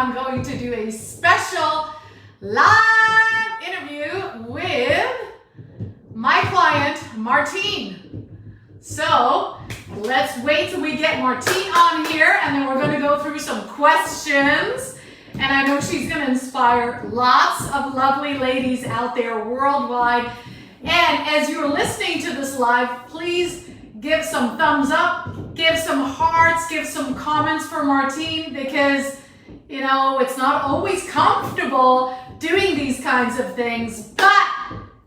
I'm going to do a special live interview with my client, Martine. So let's wait till we get Martine on here, and then we're going to go through some questions. And I know she's going to inspire lots of lovely ladies out there worldwide. And as you're listening to this live, please give some thumbs up, give some hearts, give some comments for Martine, because, you know, it's not always comfortable doing these kinds of things, but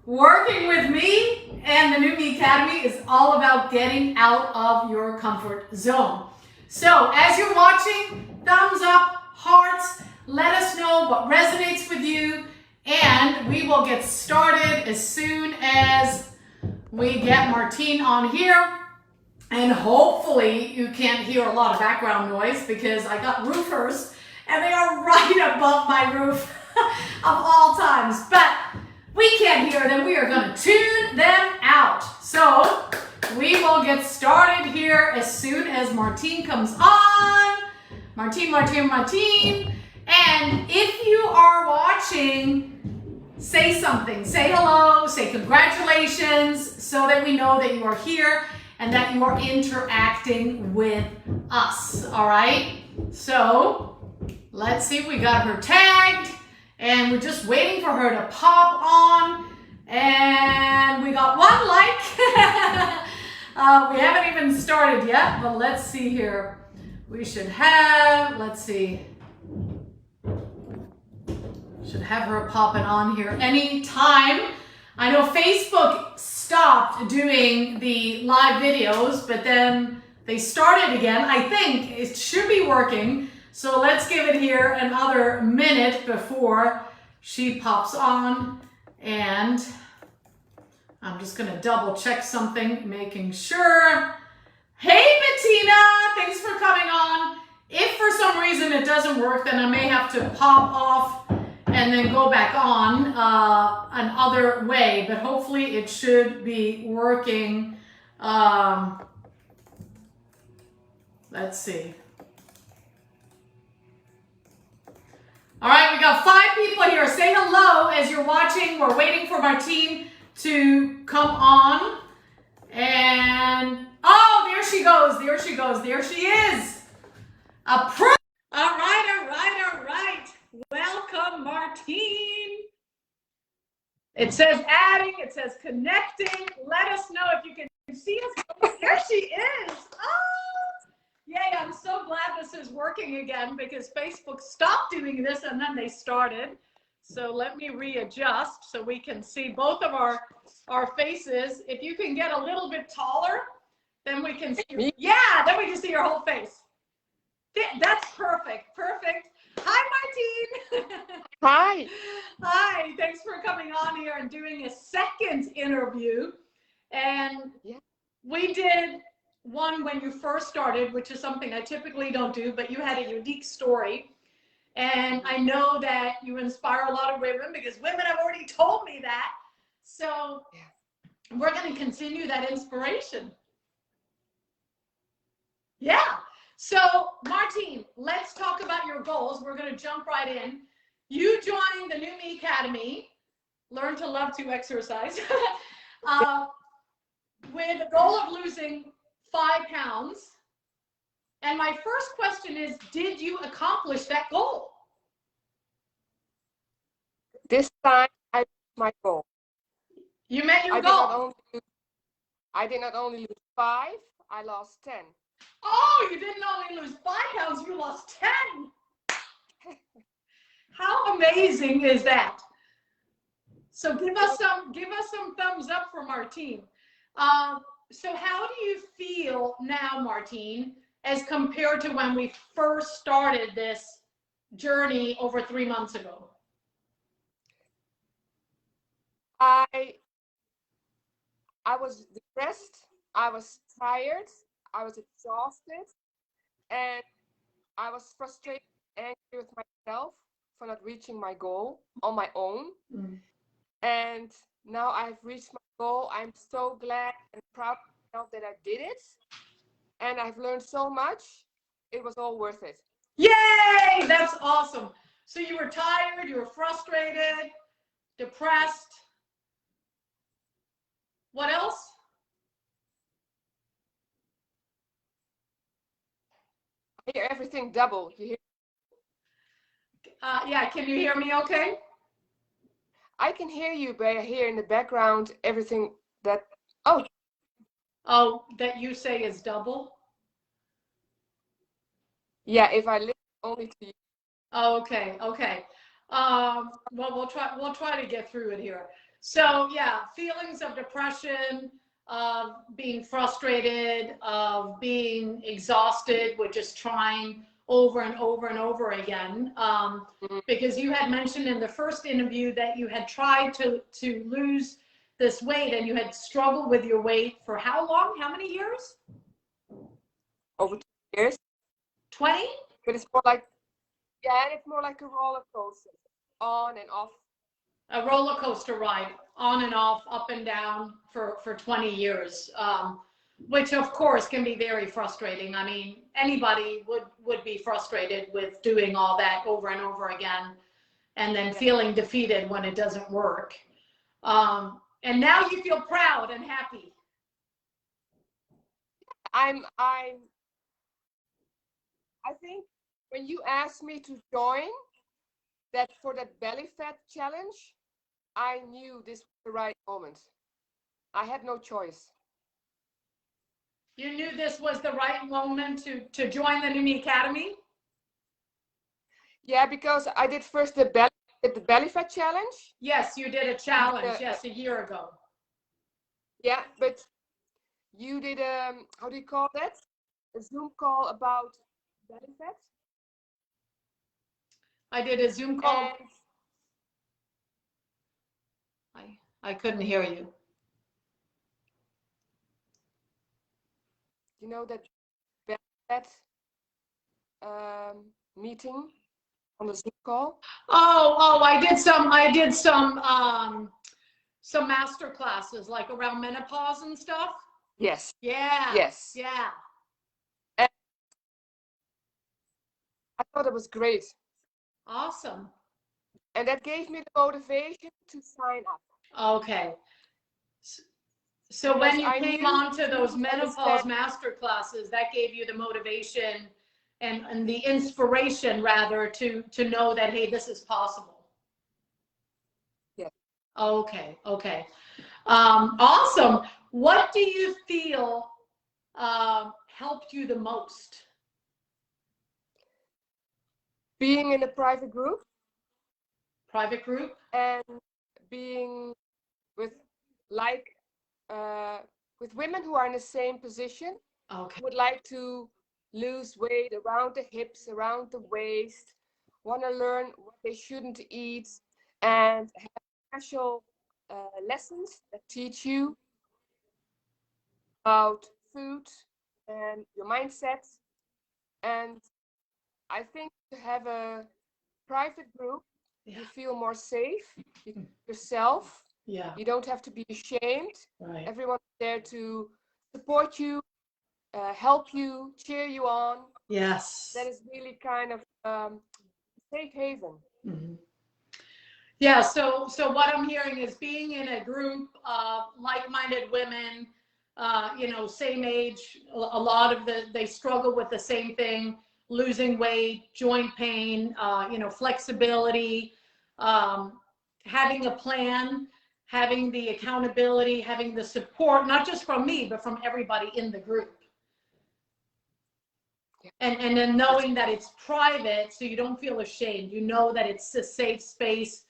working with me and the New Me Academy is all about getting out of your comfort zone. So as you're watching, thumbs up, hearts, let us know what resonates with you, and we will get started as soon as we get Martine on here. And hopefully you can't hear a lot of background noise, because I got roofers and they are right above my roof of all times. But we can't hear them. We are going to tune them out. So we will get started here as soon as Martine comes on. Martine. And if you are watching, say something. Say hello, say congratulations, so that we know that you are here and that you are interacting with us, all right? So let's see if we got her tagged, and we're just waiting for her to pop on, and we got one like. We haven't even started yet, but let's see here. We should have, let's see, should have her popping on here anytime. I know Facebook stopped doing the live videos, but then they started again. I think it should be working. So let's give it here another minute before she pops on. And I'm just going to double check something, making sure. Hey, Bettina, thanks for coming on. If for some reason it doesn't work, then I may have to pop off and then go back on another way, but hopefully it should be working. Let's see. All right, we got 5 people here. Say hello as you're watching. We're waiting for Martine to come on. And, oh, there she goes. There she goes. There she is. All right. Welcome, Martine. It says adding, it says connecting. Let us know if you can see us. There she is. Oh, yay. I'm so glad this is working again, because Facebook stopped doing this and then they started. So let me readjust so we can see both of our faces. If you can get a little bit taller, then we can see. Yeah, then we can see your whole face. That's perfect. Perfect. Hi, Martine. Hi. Hi. Thanks for coming on here and doing a second interview. And we did one when you first started, which is something I typically don't do, but you had a unique story. And I know that you inspire a lot of women, because women have already told me that. So we're going to continue that inspiration. Yeah. So, Martine, let's talk about your goals. We're going to jump right in. You joined the New Me Academy, learn to love to exercise, with the goal of losing 5 pounds. And my first question is, did you accomplish that goal? This time I reached my goal. You met your goal. I did not only lose 5, I lost 10. Oh, you didn't only lose 5 pounds, you lost 10. How amazing is that? So give us some thumbs up for Martine. So how do you feel now, Martine, as compared to when we first started this journey over 3 months ago? I was depressed, I was tired, I was exhausted, and I was frustrated and angry with myself for not reaching my goal on my own. And now I've reached my goal. I'm so glad and proud of myself that I did it. And I've learned so much. It was all worth it. Yay! That's awesome. So you were tired, you were frustrated, depressed. What else? I hear everything double. You hear? Yeah, can you hear me okay? I can hear you, but I hear in the background everything that. Oh, Oh, that you say is double? yeah. If I listen only to you. Oh, okay, okay. Well, we'll try to get through it here. So yeah, feelings of depression, of being frustrated, of being exhausted with just trying over and over and over again. Because you had mentioned in the first interview that you had tried to lose this weight and you had struggled with your weight for how long? How many years? Over 2 years. 20? But it's more like, yeah, and it's more like a roller coaster, on and off. A roller coaster ride, on and off, up and down for 20 years, which of course can be very frustrating. I mean, anybody would be frustrated with doing all that over and over again and then feeling defeated when it doesn't work. And now you feel proud and happy. I think when you asked me to join that for that belly fat challenge, I knew this was the right moment. I had no choice. You knew this was the right moment to join the Numi Academy? Yeah, because I did first the belly fat challenge. Yes, you did a challenge, yes, a year ago. Yeah, but you did how do you call that? A Zoom call about belly fat? I did a Zoom call. And I couldn't hear you. you know that belly fat meeting on the Zoom call? Oh, I did some master classes like around menopause and stuff. Yes. Yeah. Yes. Yeah. And I thought it was great. Awesome. And that gave me the motivation to sign up. Okay. So when you came on to those menopause master classes, that gave you the motivation and the inspiration rather to know that, hey, this is possible. Yeah. Okay. Okay. Awesome. What do you feel helped you the most? Being in a private group. Private group? And being with with women who are in the same position. Okay. Would like to lose weight around the hips, around the waist, want to learn what they shouldn't eat, and have special lessons that teach you about food and your mindset. And I think to have a private group, you feel more safe, yourself. Yeah. You don't have to be ashamed. Right. Everyone's there to support you, help you, cheer you on. Yes. That is really kind of safe haven. Mm-hmm. Yeah, so what I'm hearing is being in a group of like-minded women, same age, a lot of they struggle with the same thing, losing weight, joint pain, flexibility, having a plan, having the accountability, having the support, not just from me, but from everybody in the group. And then knowing that it's private, so you don't feel ashamed. You know that it's a safe space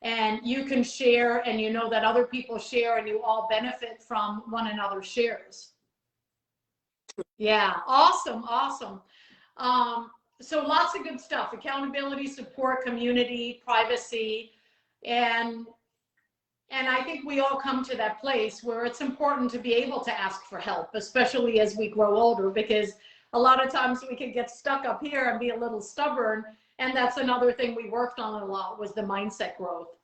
and you can share, and you know that other people share, and you all benefit from one another's shares. Yeah, awesome, awesome. So lots of good stuff: accountability, support, community, privacy, and I think we all come to that place where it's important to be able to ask for help, especially as we grow older, because a lot of times we can get stuck up here and be a little stubborn. And that's another thing we worked on a lot, was the mindset growth,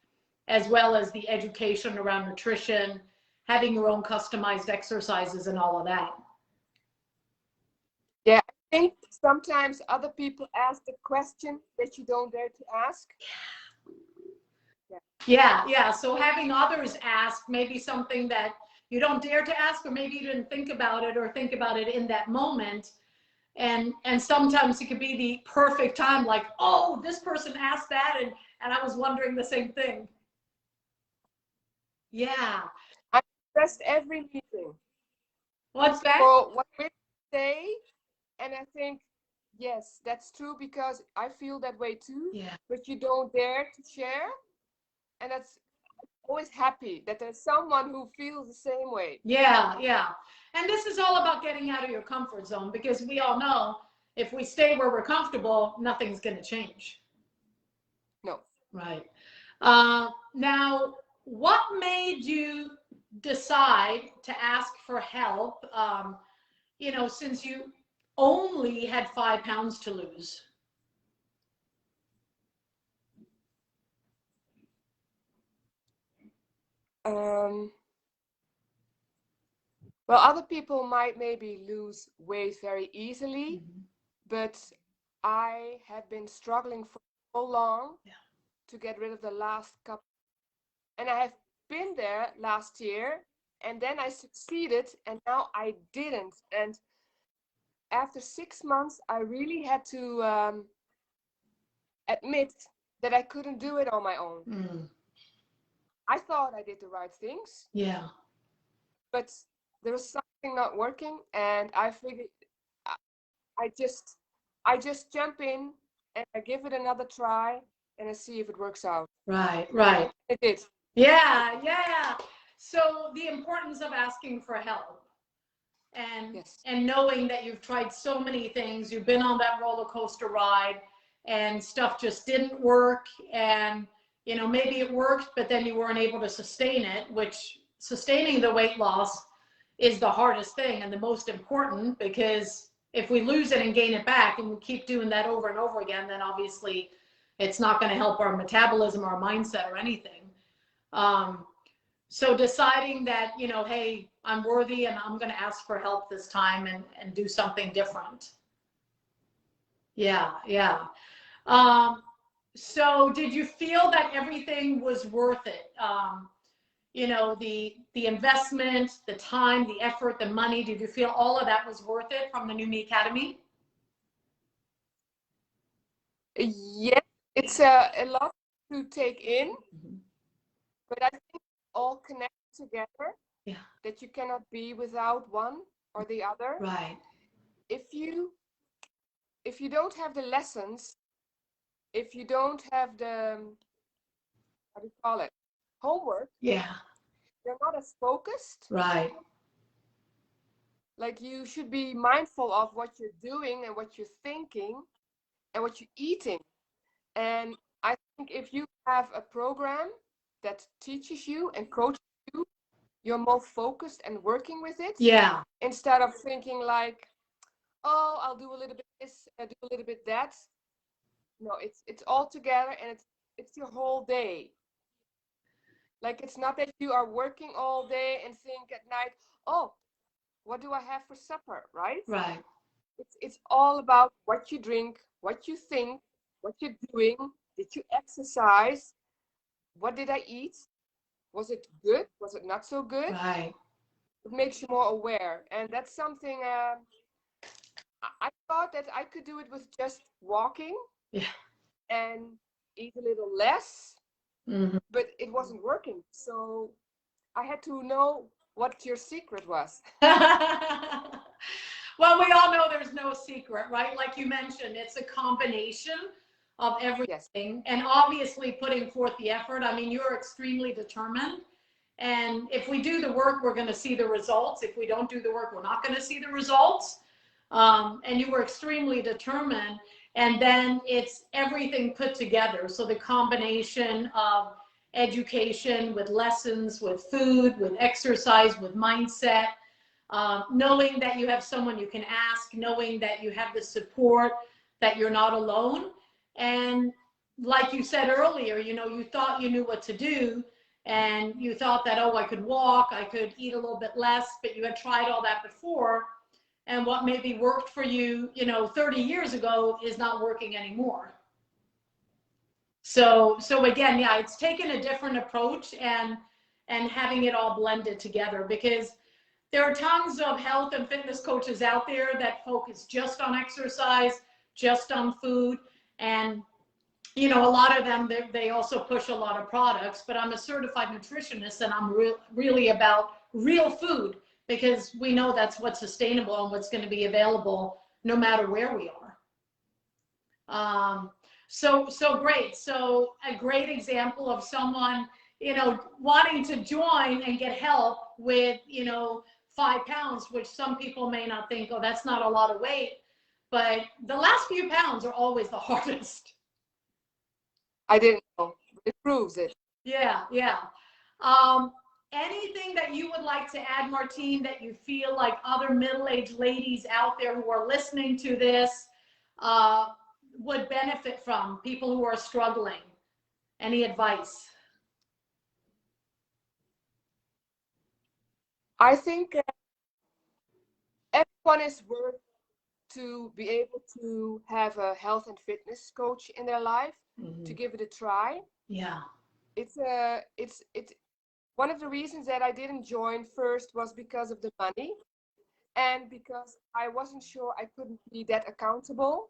as well as the education around nutrition, having your own customized exercises and all of that. Yeah, I think sometimes other people ask the question that you don't dare to ask. Yeah. So having others ask maybe something that you don't dare to ask, or maybe you didn't think about it or think about it in that moment. And sometimes it could be the perfect time, like, oh, this person asked that, and I was wondering the same thing. Yeah. I stressed every meeting. What's that? For what we say, and I think, yes, that's true, because I feel that way too. Yeah. But you don't dare to share, and that's always happy that there's someone who feels the same way. Yeah. And this is all about getting out of your comfort zone, because we all know if we stay where we're comfortable, nothing's going to change. No. Right. Now, what made you decide to ask for help? Since you only had 5 pounds to lose. Well, other people might maybe lose weight very easily, but I had been struggling for so long to get rid of the last couple. And I have been there last year, and then I succeeded, and now I didn't. And after 6 months, I really had to admit that I couldn't do it on my own. I thought I did the right things. Yeah. But there was something not working, and I figured I just jump in and I give it another try, and I see if it works out. Right. It did. Yeah. So the importance of asking for help, and knowing that you've tried so many things, you've been on that roller coaster ride, and stuff just didn't work, and maybe it worked, but then you weren't able to sustain it, which sustaining the weight loss is the hardest thing and the most important, because if we lose it and gain it back and we keep doing that over and over again, then obviously it's not going to help our metabolism, our mindset, or anything. So deciding that, hey, I'm worthy and I'm going to ask for help this time and do something different. Yeah. So did you feel that everything was worth it? The investment, the time, the effort, the money, did you feel all of that was worth it from the New Me Academy? Yes, it's a lot to take in, but I think all connect together. Yeah. That you cannot be without one or the other. Right. If you don't have the lessons, if you don't have the, how do you call it, homework, Yeah. you're not as focused. Right. Like, you should be mindful of what you're doing and what you're thinking and what you're eating. And I think if you have a program that teaches you and coaches you, you're more focused and working with it. Yeah. Instead of thinking like, oh, I'll do a little bit this, I'll do a little bit that. No, it's all together, and it's your whole day. Like, it's not that you are working all day and think at night, oh, what do I have for supper, right? Right. It's all about what you drink, what you think, what you're doing. Did you exercise? What did I eat? Was it good? Was it not so good? Right. It makes you more aware, and that's something I thought that I could do it with just walking. Yeah. And eat a little less, Mm-hmm. but it wasn't working. So I had to know what your secret was. Well, we all know there's no secret, right? Like you mentioned, it's a combination of everything. Yes. And obviously putting forth the effort. I mean, you're extremely determined. And if we do the work, we're going to see the results. If we don't do the work, we're not going to see the results. And you were extremely determined. And then it's everything put together. So the combination of education with lessons, with food, with exercise, with mindset, knowing that you have someone you can ask, knowing that you have the support, that you're not alone. And like you said earlier, you thought you knew what to do, and you thought that, oh, I could walk, I could eat a little bit less, but you had tried all that before, and what maybe worked for you, 30 years ago is not working anymore. So again, yeah, it's taken a different approach and having it all blended together, because there are tons of health and fitness coaches out there that focus just on exercise, just on food. And, a lot of them, they also push a lot of products, but I'm a certified nutritionist, and I'm really about real food, because we know that's what's sustainable and what's going to be available no matter where we are. So great. So a great example of someone, wanting to join and get help with, 5 pounds, which some people may not think, oh, that's not a lot of weight, but the last few pounds are always the hardest. I didn't know. It proves it. Yeah. Anything that you would like to add, Martine, that you feel like other middle-aged ladies out there who are listening to this would benefit from, people who are struggling? Any advice? I think everyone is worth to be able to have a health and fitness coach in their life, to give it a try. Yeah. It's one of the reasons that I didn't join first was because of the money, and because I wasn't sure I couldn't be that accountable.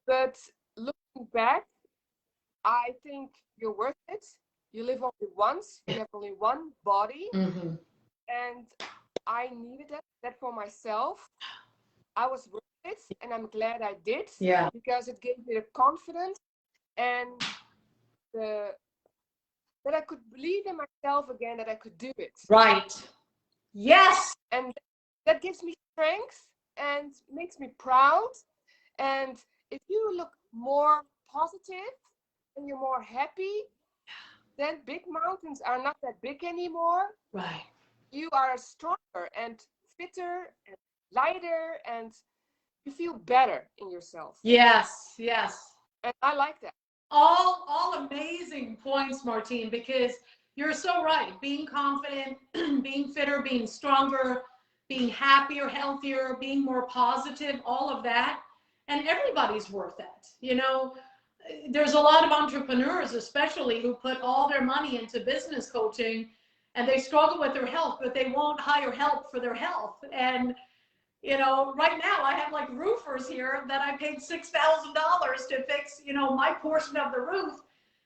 But looking back, I think you're worth it. You live only once. You have only one body. And I needed that for myself. I was worth it, and I'm glad I did. Yeah. Because it gave me the confidence and that I could believe in myself again, that I could do it. Right. Yes. And that gives me strength and makes me proud. And if you look more positive and you're more happy, then big mountains are not that big anymore. Right. You are stronger and fitter and lighter, and you feel better in yourself. Yes. And I like that. All amazing points, Martine, because you're so right. Being confident, being fitter, being stronger, being happier, healthier, being more positive, all of that. And everybody's worth it. There's a lot of entrepreneurs, especially, who put all their money into business coaching, and they struggle with their health, but they won't hire help for their health. And right now I have like roofers here that I paid $6,000 to fix, my portion of the roof.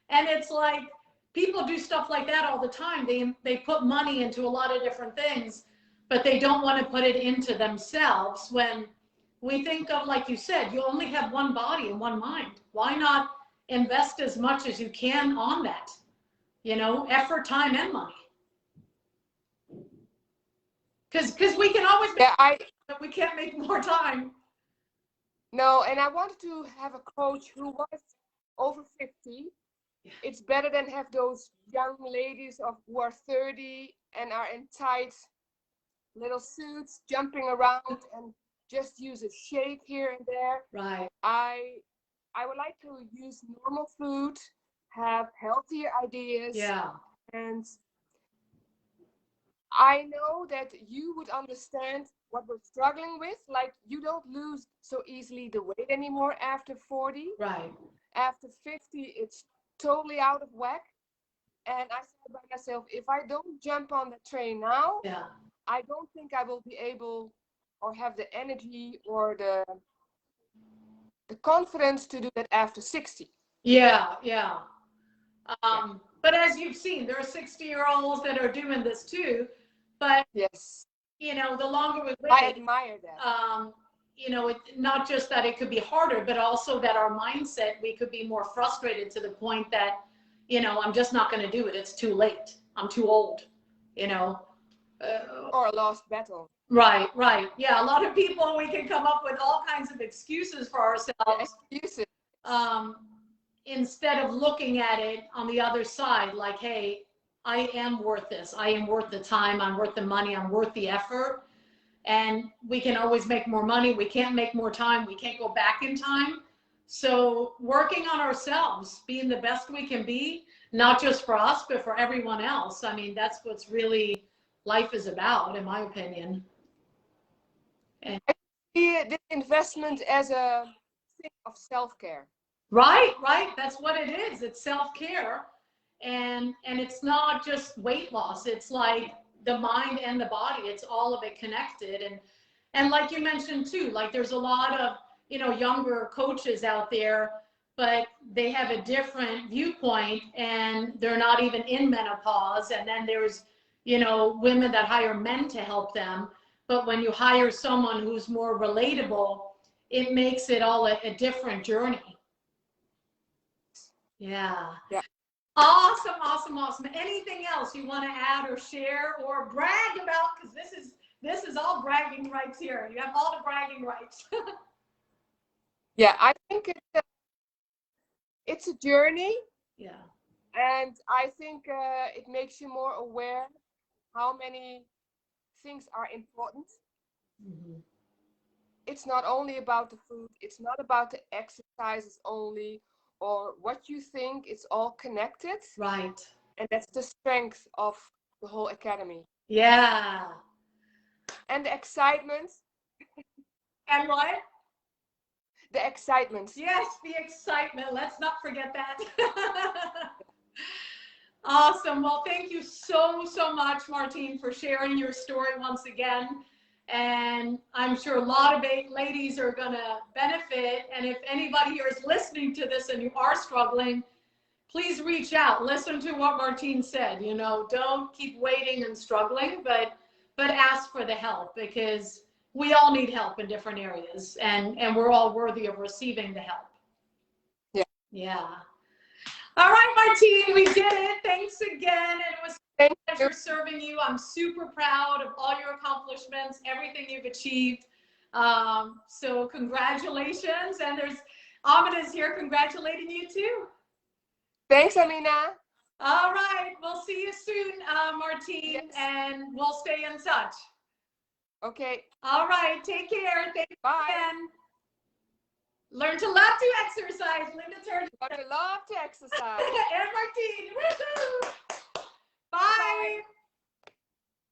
And it's like, people do stuff like that all the time. They put money into a lot of different things, but they don't want to put it into themselves. When we think of, like you said, you only have one body and one mind. Why not invest as much as you can on that? Effort, time, and money. Because we can always but we can't make more time. No, and I wanted to have a coach who was over 50. Yeah. It's better than have those young ladies who are 30 and are in tight little suits, jumping around and just use a shake here and there. Right. I would like to use normal food, have healthier ideas. Yeah. And I know that you would understand what we're struggling with. Like, you don't lose so easily the weight anymore after 40. Right. After 50, it's totally out of whack. And I said by myself, if I don't jump on the train now, yeah, I don't think I will be able or have the energy or the confidence to do that after 60. Yeah. But as you've seen, there are 60-year-olds that are doing this too. But yes, the longer we live, I admire that. Not just that it could be harder, but also that our mindset, we could be more frustrated to the point that, I'm just not going to do it. It's too late. I'm too old. Or a lost battle. Right. Yeah, a lot of people, we can come up with all kinds of excuses for ourselves. Excuses. Instead of looking at it on the other side, like, hey, I am worth this. I am worth the time. I'm worth the money. I'm worth the effort. And we can always make more money. We can't make more time. We can't go back in time. So working on ourselves, being the best we can be, not just for us, but for everyone else. I mean, that's what's really life is about, in my opinion. I see this investment as a thing of self-care. Right, right. That's what it is. It's self-care. And it's not just weight loss. It's like the mind and the body. It's all of it connected. And like you mentioned too, like there's a lot of, younger coaches out there, but they have a different viewpoint and they're not even in menopause. And then there's, women that hire men to help them. But when you hire someone who's more relatable, it makes it all a different journey. Yeah. Yeah. Awesome, awesome, awesome. Anything else you want to add or share or brag about? Because this is all bragging rights here. You have all the bragging rights. Yeah, I think it's a journey. Yeah. And I think it makes you more aware how many things are important. Mm-hmm. It's not only about the food, it's not about the exercises only or what you think, it's all connected. Right. And that's the strength of the whole academy. Yeah. And the excitement. And what? The excitement. Yes, the excitement. Let's not forget that. Awesome. Well, thank you so, so much, Martine, for sharing your story once again. And I'm sure a lot of ladies are going to benefit. And if anybody here is listening to this and you are struggling, please reach out. Listen to what Martine said. Don't keep waiting and struggling, but ask for the help, because we all need help in different areas, and we're all worthy of receiving the help. Yeah. Yeah. All right, Martine, we did it. Thanks again. And it was a pleasure serving you. I'm super proud of all your accomplishments, everything you've achieved. So congratulations. And there's Ahmed is here congratulating you too. Thanks, Amina. All right. We'll see you soon, Martine, Yes. and we'll stay in touch. Okay. All right. Take care. Thank you Bye. again. Learn to love to exercise. Linda Turner. But I love to exercise. And Martine. Woohoo! Bye. Bye.